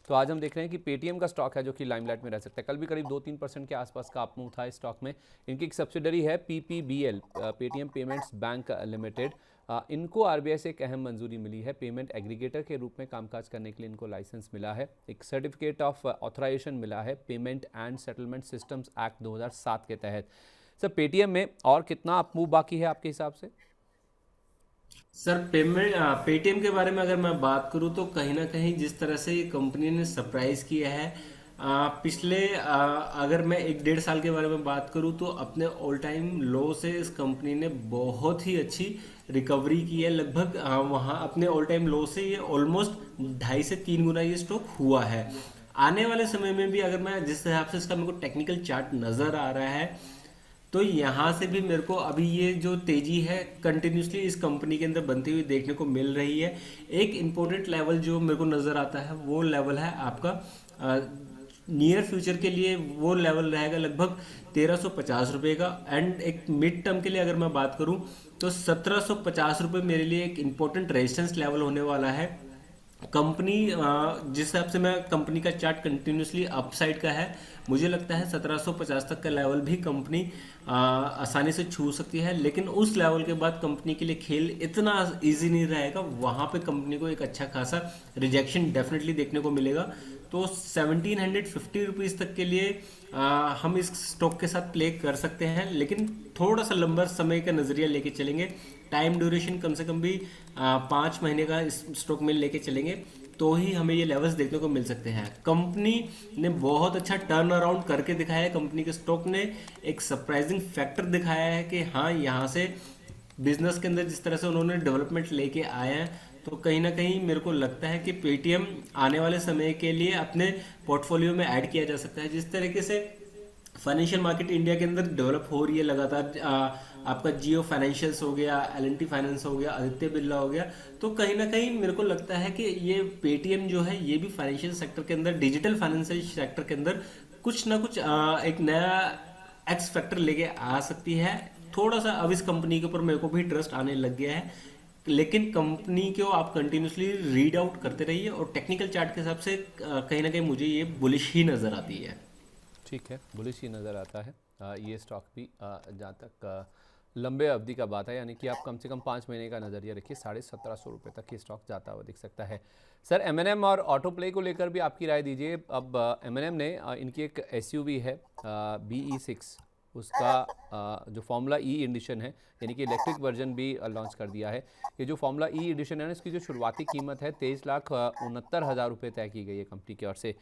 तो आज हम देख रहे हैं कि पेटीएम का स्टॉक है जो कि लाइमलाइट में रह सकता है। कल भी करीब 2-3% के आसपास का अपमूव था इस स्टॉक में। इनकी एक सब्सिडरी है PPBL, Paytm payments bank limited. इनको आरबीआई से एक अहम मंजूरी मिली है। पेमेंट एग्रीगेटर के रूप में कामकाज करने के लिए इनको लाइसेंस मिला है। एक सर्टिफिकेट ऑफ ऑथराइजेशन मिला है payment and settlement systems act 2007 के तहत। सर, पेटीएम में और कितना अपमूव बाकी है आपके हिसाब से? सर पेटीएम के बारे में अगर मैं बात करूं तो कहीं ना कहीं जिस तरह से ये कंपनी ने सरप्राइज किया है, पिछले अगर मैं 1-1.5 साल के बारे में बात करूं तो अपने ऑल टाइम लो से इस कंपनी ने बहुत ही अच्छी रिकवरी की है। लगभग वहाँ अपने ऑल टाइम लो से ये ऑलमोस्ट 2.5 से 3 गुना ये स्टॉक हुआ है। आने वाले समय में भी अगर मैं जिस हिसाब से इसका मेरे को टेक्निकल चार्ट नजर आ रहा है, तो यहाँ से भी मेरे को अभी ये जो तेजी है कंटिन्यूसली इस कंपनी के अंदर बनती हुई देखने को मिल रही है। एक इम्पोर्टेंट लेवल जो मेरे को नज़र आता है वो लेवल है आपका नियर फ्यूचर के लिए, वो लेवल रहेगा लगभग 1350 रुपये का। एंड एक मिड टर्म के लिए अगर मैं बात करूँ तो 1750 रुपये मेरे लिए एक इम्पोर्टेंट रेजिस्टेंस लेवल होने वाला है। कंपनी जिस हिसाब से मैं कंपनी का चार्ट कंटिन्यूसली अपसाइड का है, मुझे लगता है 1750 तक का लेवल भी कंपनी आसानी से छू सकती है। लेकिन उस लेवल के बाद कंपनी के लिए खेल इतना इजी नहीं रहेगा, वहां पे कंपनी को एक अच्छा खासा रिजेक्शन डेफिनेटली देखने को मिलेगा। तो 1750 रुपीज़ तक के लिए हम इस स्टॉक के साथ प्ले कर सकते हैं, लेकिन थोड़ा सा लंबा समय का नज़रिया लेके चलेंगे। टाइम ड्यूरेशन कम से कम भी 5 महीने का इस स्टॉक में लेके चलेंगे तो ही हमें ये लेवल्स देखने को मिल सकते हैं। कंपनी ने बहुत अच्छा टर्न अराउंड करके दिखाया है। कंपनी के स्टॉक ने एक सरप्राइजिंग फैक्टर दिखाया है कि हाँ, यहाँ से बिजनेस के अंदर जिस तरह से उन्होंने डेवलपमेंट लेके आए हैं, तो कहीं ना कहीं मेरे को लगता है कि पेटीएम आने वाले समय के लिए अपने पोर्टफोलियो में ऐड किया जा सकता है। जिस तरीके से फाइनेंशियल मार्केट इंडिया के अंदर डेवलप हो रही है लगातार, आपका जियो फाइनेंशियल्स हो गया, एल&टी फाइनेंस हो गया, आदित्य बिरला हो गया, तो कहीं ना कहीं मेरे को लगता है कि ये पेटीएम जो है ये भी फाइनेंशियल सेक्टर के अंदर, डिजिटल फाइनेंशियल सेक्टर के अंदर कुछ ना कुछ एक नया एक्स फैक्टर लेके आ सकती है। थोड़ा सा अब इस कंपनी के ऊपर मेरे को भी ट्रस्ट आने लग गया है। लेकिन कंपनी को आप कंटिन्यूसली रीड आउट करते रहिए, और टेक्निकल चार्ट के हिसाब से कहीं ना कहीं मुझे ये बुलिश ही नजर आती है। ठीक है, बुलिश ही नज़र आता है ये स्टॉक भी। जहाँ तक लंबे अवधि का बात है, यानी कि आप कम से कम 5 महीने का नज़रिया रखिए, 1750 रुपये तक ये स्टॉक जाता हुआ दिख सकता है। सर, एम&एम और ऑटो प्ले को लेकर भी आपकी राय दीजिए। अब एम&एम ने इनकी एक एसयूवी है BE6, उसका जो फॉर्मूला ई एडिशन है, यानी कि इलेक्ट्रिक वर्जन भी लॉन्च कर दिया है। ये जो फॉर्मूला ई एडिशन है, इसकी जो शुरुआती कीमत है 23,69,000 रुपये तय की गई है कंपनी की ओर से।